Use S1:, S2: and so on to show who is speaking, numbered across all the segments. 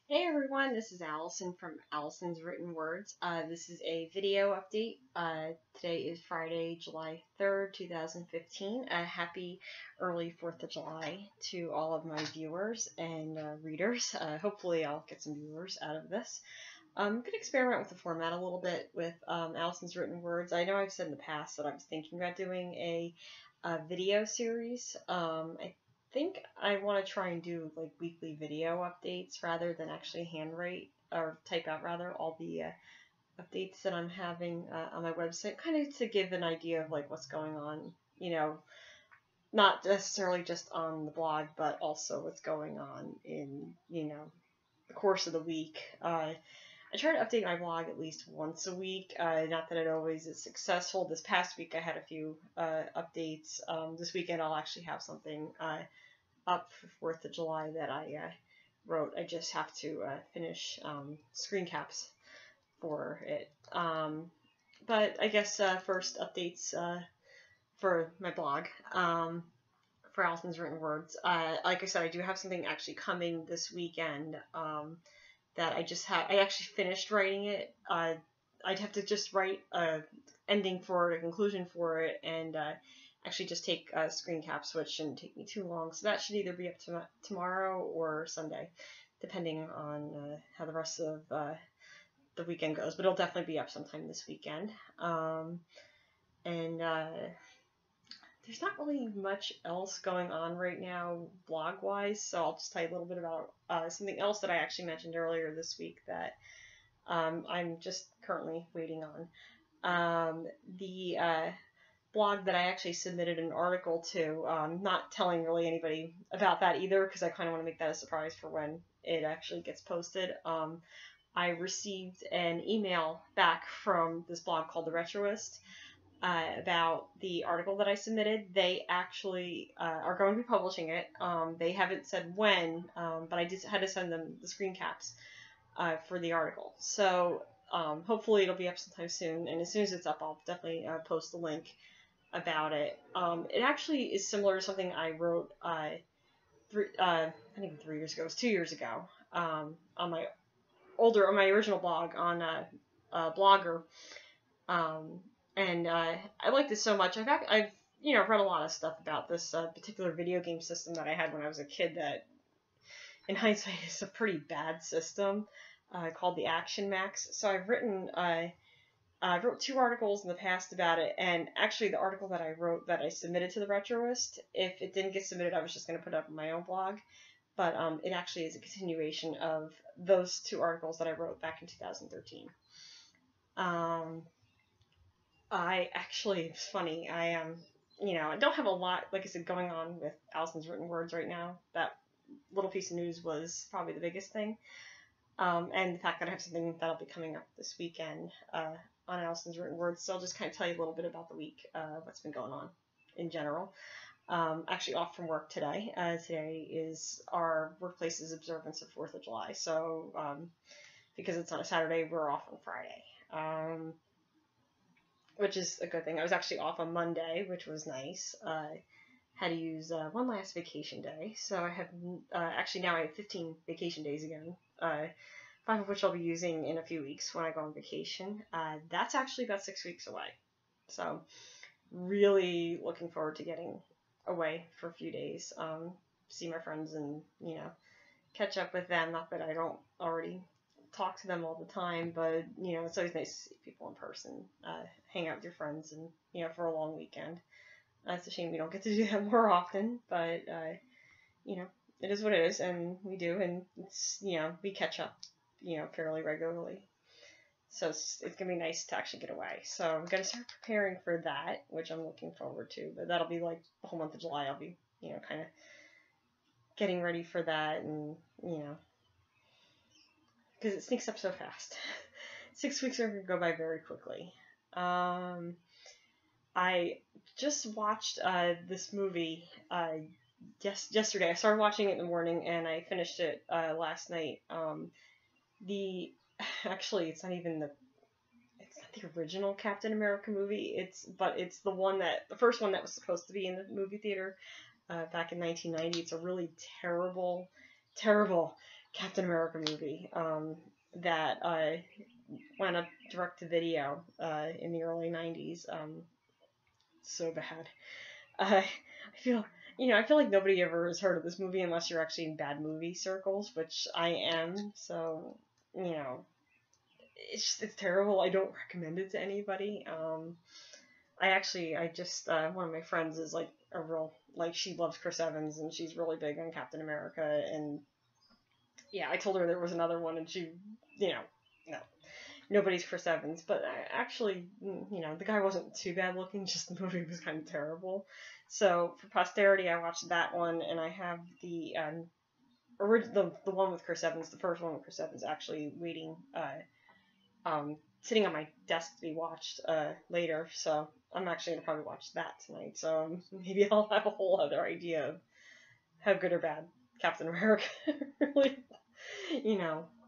S1: Hey everyone, this is Allison from Allison's Written Words. This is a video update. Today is Friday, July 3rd, 2015. Happy early 4th of July to all of my viewers and readers. Hopefully I'll get some viewers out of this. I'm going to experiment with the format a little bit with Allison's Written Words. I know I've said in the past that I was thinking about doing a video series. I think I want to try and do like weekly video updates rather than actually handwrite or type out rather all the updates that I'm having on my website, kind of to give an idea of like what's going on, not necessarily just on the blog, but also what's going on in, the course of the week. I try to update my blog at least once a week. Not that it always is successful. This past week I had a few updates. This weekend I'll actually have something up for 4th of July that I wrote. I just have to finish screen caps for it. But I guess first updates for my blog. For Allison's Written Words. Like I said, I do have something actually coming this weekend that I actually finished writing it. I'd have to just write a ending for it, a conclusion for it, and actually just take screen caps, which shouldn't take me too long. So that should either be up to tomorrow or Sunday, depending on how the rest of the weekend goes. But it'll definitely be up sometime this weekend. There's not really much else going on right now blog-wise, so I'll just tell you a little bit about something else that I actually mentioned earlier this week that I'm just currently waiting on. The blog that I actually submitted an article to, not telling really anybody about that either, because I kind of want to make that a surprise for when it actually gets posted. I received an email back from this blog called The Retroist about the article that I submitted. They actually are going to be publishing it. They haven't said when, but I just had to send them the screen caps for the article. So hopefully it'll be up sometime soon, and as soon as it's up, I'll definitely post the link about it. It actually is similar to something I wrote I think 3 years ago. It was 2 years ago on my original blog on Blogger. And I liked it so much. I've read a lot of stuff about this particular video game system that I had when I was a kid that, in hindsight, is a pretty bad system called the Action Max. So I've written, I wrote 2 articles in the past about it, and actually the article that I wrote that I submitted to the Retroist, if it didn't get submitted, I was just going to put it up on my own blog. But it actually is a continuation of those 2 articles that I wrote back in 2013. It's funny, I don't have a lot, like I said, going on with Allison's Written Words right now. That little piece of news was probably the biggest thing. And the fact that I have something that'll be coming up this weekend on Allison's Written Words. So I'll just kind of tell you a little bit about the week, what's been going on in general. Actually off from work today. Today is our workplace's observance of 4th of July. So because it's on a Saturday, we're off on Friday. Which is a good thing. I was actually off on Monday, which was nice. Had to use one last vacation day, so I have actually now I have 15 vacation days again. 5 of which I'll be using in a few weeks when I go on vacation. That's actually about 6 weeks away, so really looking forward to getting away for a few days, see my friends and catch up with them. Not that I don't already talk to them all the time, but it's always nice to see people in person, hang out with your friends, and for a long weekend. It's a shame we don't get to do that more often, but it is what it is, and we do, and it's we catch up fairly regularly, so it's gonna be nice to actually get away. So I'm gonna start preparing for that, which I'm looking forward to. But that'll be like the whole month of July. I'll be kind of getting ready for that, and because it sneaks up so fast. 6 weeks are going to go by very quickly. I just watched this movie yesterday. I started watching it in the morning, and I finished it last night. Actually, it's not the original Captain America movie. It's the first one that was supposed to be in the movie theater back in 1990. It's a really terrible Captain America movie that went up direct to video in the early 90s. So bad. I feel, I feel like nobody ever has heard of this movie unless you're actually in bad movie circles, which I am. So, it's terrible. I don't recommend it to anybody. I just, one of my friends is like a real, like, she loves Chris Evans and she's really big on Captain America. And yeah, I told her there was another one and she, no, nobody's Chris Evans. But actually, the guy wasn't too bad looking, just the movie was kind of terrible. So for posterity, I watched that one, and I have the one with Chris Evans, the first one with Chris Evans, actually waiting, sitting on my desk to be watched later. So I'm actually gonna probably watch that tonight. So maybe I'll have a whole other idea of how good or bad Captain America really,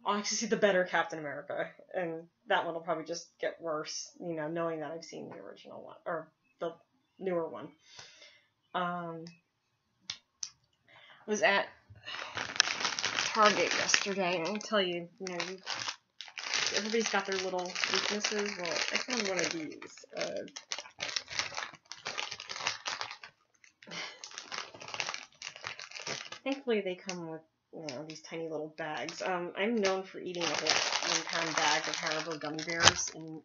S1: I'll actually see the better Captain America, and that one will probably just get worse, knowing that I've seen the original one, or the newer one. Was at Target yesterday, and I tell you, everybody's got their little weaknesses. Well, I found one of these. Thankfully, they come with, these tiny little bags. I'm known for eating a whole 1-pound bag of Haribo gummy bears in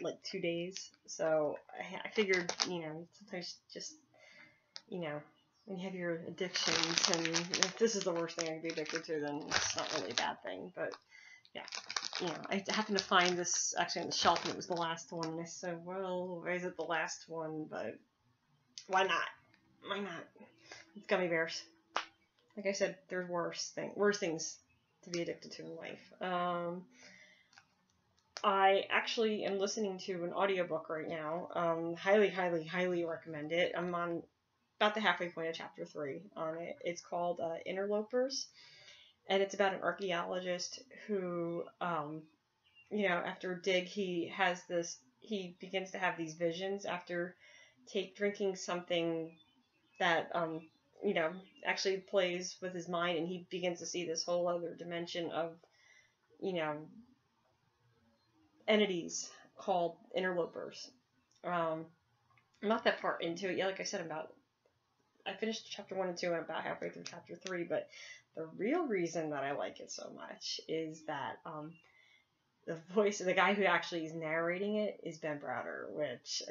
S1: like 2 days. So I figured, sometimes just, when you have your addictions, and if this is the worst thing I can be addicted to, then it's not really a bad thing. But yeah, I happened to find this actually on the shelf, and it was the last one. And I said, well, why is it the last one? But why not? Why not? It's gummy bears. Like I said, there's worse things to be addicted to in life. I actually am listening to an audiobook right now. Highly, highly, highly recommend it. I'm on about the halfway point of chapter 3 on it. It's called Interloprs, and it's about an archaeologist who, after a dig, he begins to have these visions after drinking something that, actually plays with his mind, and he begins to see this whole other dimension of, entities called interlopers. I'm not that far into it yet. Like I said, I finished chapter 1 and 2, and I'm about halfway through chapter 3, but the real reason that I like it so much is that, the voice of the guy who actually is narrating it is Ben Browder, which,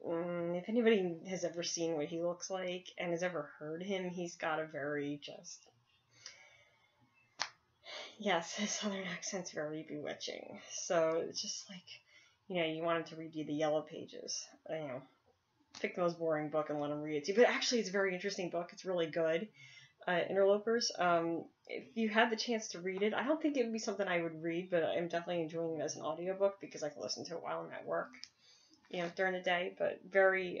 S1: if anybody has ever seen what he looks like and has ever heard him, he's got a very his southern accent's very bewitching. So it's just like, you want him to read you the Yellow Pages. Pick the most boring book and let him read it to you. But actually, it's a very interesting book. It's really good. Interlopers. If you had the chance to read it, I don't think it would be something I would read, but I'm definitely enjoying it as an audiobook because I can listen to it while I'm at work, during the day. But very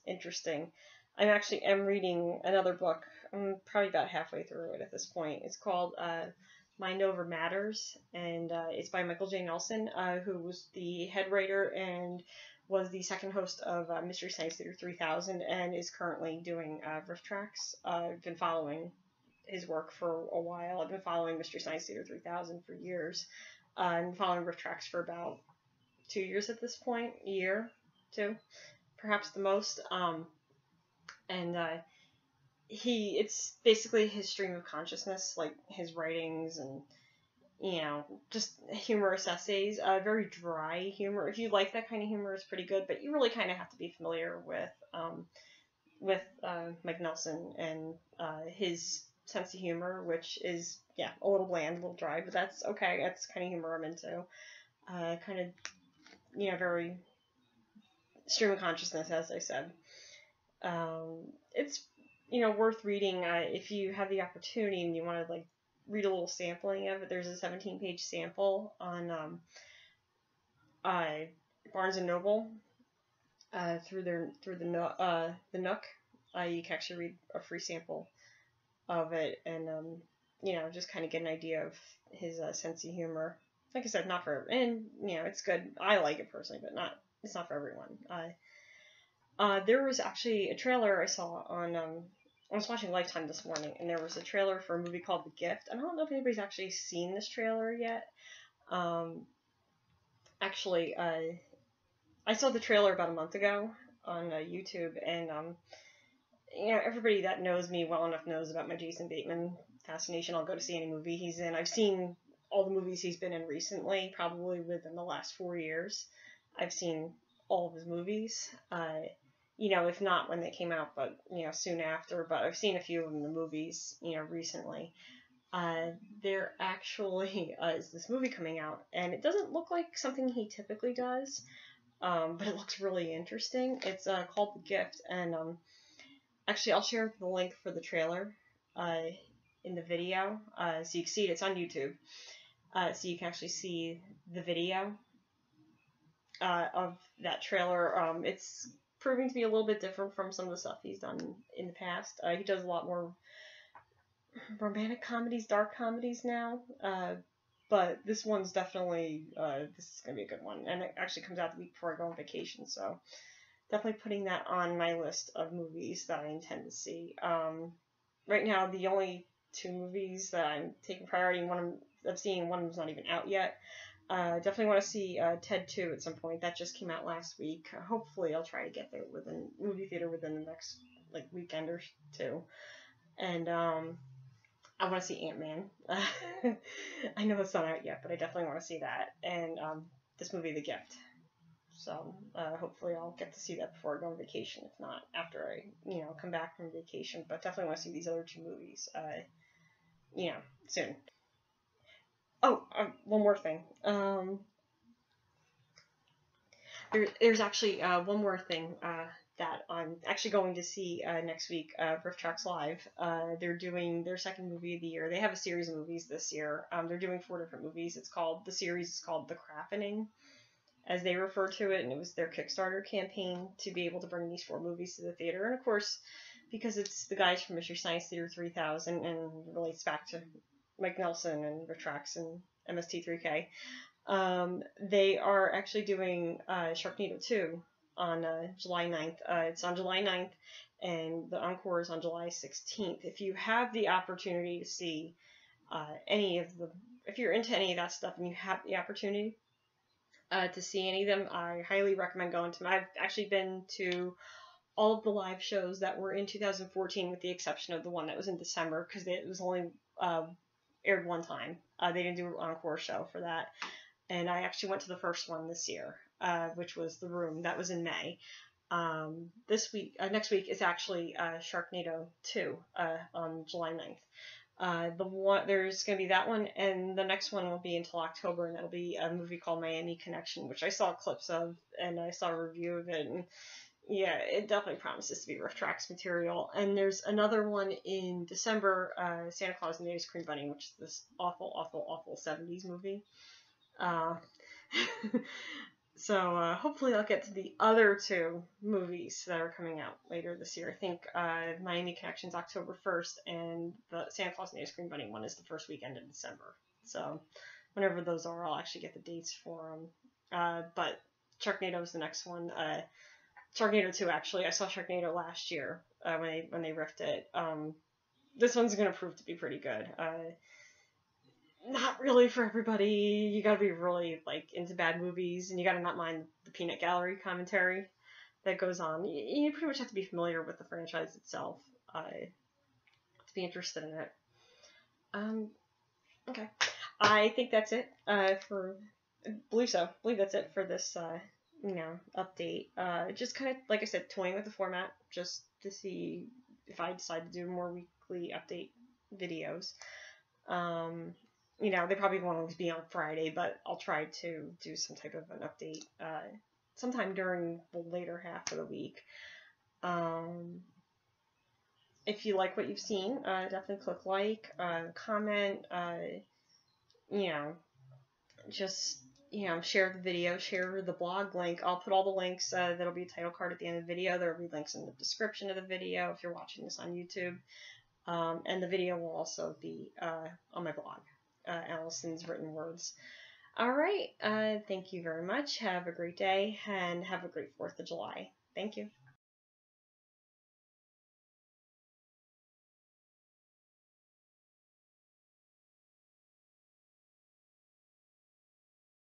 S1: interesting. I'm reading another book. I'm probably about halfway through it at this point. It's called Mind Over Matters, and it's by Michael J. Nelson, who was the head writer and was the second host of Mystery Science Theater 3000, and is currently doing RiffTrax. I've been following his work for a while. I've been following Mystery Science Theater 3000 for years. I'm following RiffTrax for about 2 years at this point, a year, 2, perhaps the most. It's basically his stream of consciousness, like his writings and, just humorous essays, very dry humor. If you like that kind of humor, it's pretty good, but you really kind of have to be familiar with Mike Nelson and his sense of humor, which is, a little bland, a little dry, but that's okay. That's the kind of humor I'm into. Kind of, very stream of consciousness, as I said. It's, worth reading if you have the opportunity and you want to, read a little sampling of it. There's a 17-page sample on Barnes & Noble through the Nook. You can actually read a free sample of it and, just kind of get an idea of his sense of humor. Like I said, it's good. I like it personally, but it's not for everyone. There was actually a trailer I saw on I was watching Lifetime this morning, and there was a trailer for a movie called The Gift. And I don't know if anybody's actually seen this trailer yet. Actually, I saw the trailer about a month ago on YouTube, and you know, everybody that knows me well enough knows about my Jason Bateman fascination. I'll go to see any movie he's in. I've seen all the movies he's been in recently, probably within the last 4 years. I've seen all of his movies. You know, if not when they came out, but, you know, soon after. But I've seen a few of them in the movies, you know, recently. There actually is this movie coming out, and it doesn't look like something he typically does, but it looks really interesting. It's called The Gift, and actually I'll share the link for the trailer in the video, so you can see it. It's on YouTube, so you can actually see the video of that trailer. It's proving to be a little bit different from some of the stuff he's done in the past. He does a lot more romantic comedies, dark comedies now, but this one's definitely, this is going to be a good one, and it actually comes out the week before I go on vacation, so definitely putting that on my list of movies that I intend to see. Right now, the only 2 movies that I'm taking priority, one of seeing, one was not even out yet. Definitely want to see Ted 2 at some point. That just came out last week. Hopefully I'll try to get there within movie theater within the next weekend or 2. And I want to see Ant-Man. I know it's not out yet, but I definitely want to see that. And this movie, The Gift. So hopefully I'll get to see that before I go on vacation. If not, after I, you know, come back from vacation. But definitely want to see these other 2 movies, you know, soon. Oh, one more thing. There's actually one more thing that I'm actually going to see next week. RiffTrax Live. They're doing their second movie of the year. They have a series of movies this year. They're doing 4 different movies. The series is called The Crafting, as they refer to it, and it was their Kickstarter campaign to be able to bring these 4 movies to the theater. And of course, because it's the guys from Mystery Science Theater 3000 and relates back to Mike Nelson and RiffTrax and MST3K, they are actually doing Sharknado 2 on July 9th. It's on July 9th, and the encore is on July 16th. If you have the opportunity to see if you're into any of that stuff and you have the opportunity to see any of them, I highly recommend going to them. I've actually been to all of the live shows that were in 2014, with the exception of the one that was in December, because it was only aired one time. They didn't do an encore show for that. And I actually went to the first one this year, which was The Room. That was in May. Next week is actually Sharknado 2 on July 9th. There's going to be that one, and the next one will be until October, and that'll be a movie called Miami Connection, which I saw clips of, and I saw a review of it, and yeah, it definitely promises to be RiffTrax material. And there's another one in December, Santa Claus and the Ice Cream Bunny, which is this awful, awful, awful 70s movie. So hopefully I'll get to the other 2 movies that are coming out later this year. I think Miami Connection's October 1st, and the Santa Claus and the Ice Cream Bunny one is the first weekend in December. So whenever those are, I'll actually get the dates for them. But Sharknado is the next one. Sharknado 2, actually. I saw Sharknado last year when they riffed it. This one's going to prove to be pretty good. Not really for everybody. You gotta be really, into bad movies, and you gotta not mind the peanut gallery commentary that goes on. You pretty much have to be familiar with the franchise itself to be interested in it. Okay. I think that's it I believe that's it for this, update. Just kind of, like I said, toying with the format, just to see if I decide to do more weekly update videos. They probably won't always be on Friday, but I'll try to do some type of an update sometime during the later half of the week. If you like what you've seen, definitely click like, comment, share the video, share the blog link. I'll put all the links, that'll be a title card at the end of the video. There'll be links in the description of the video if you're watching this on YouTube. And the video will also be on my blog, Allison's Written Words. All right. Thank you very much. Have a great day, and have a great 4th of July. Thank you.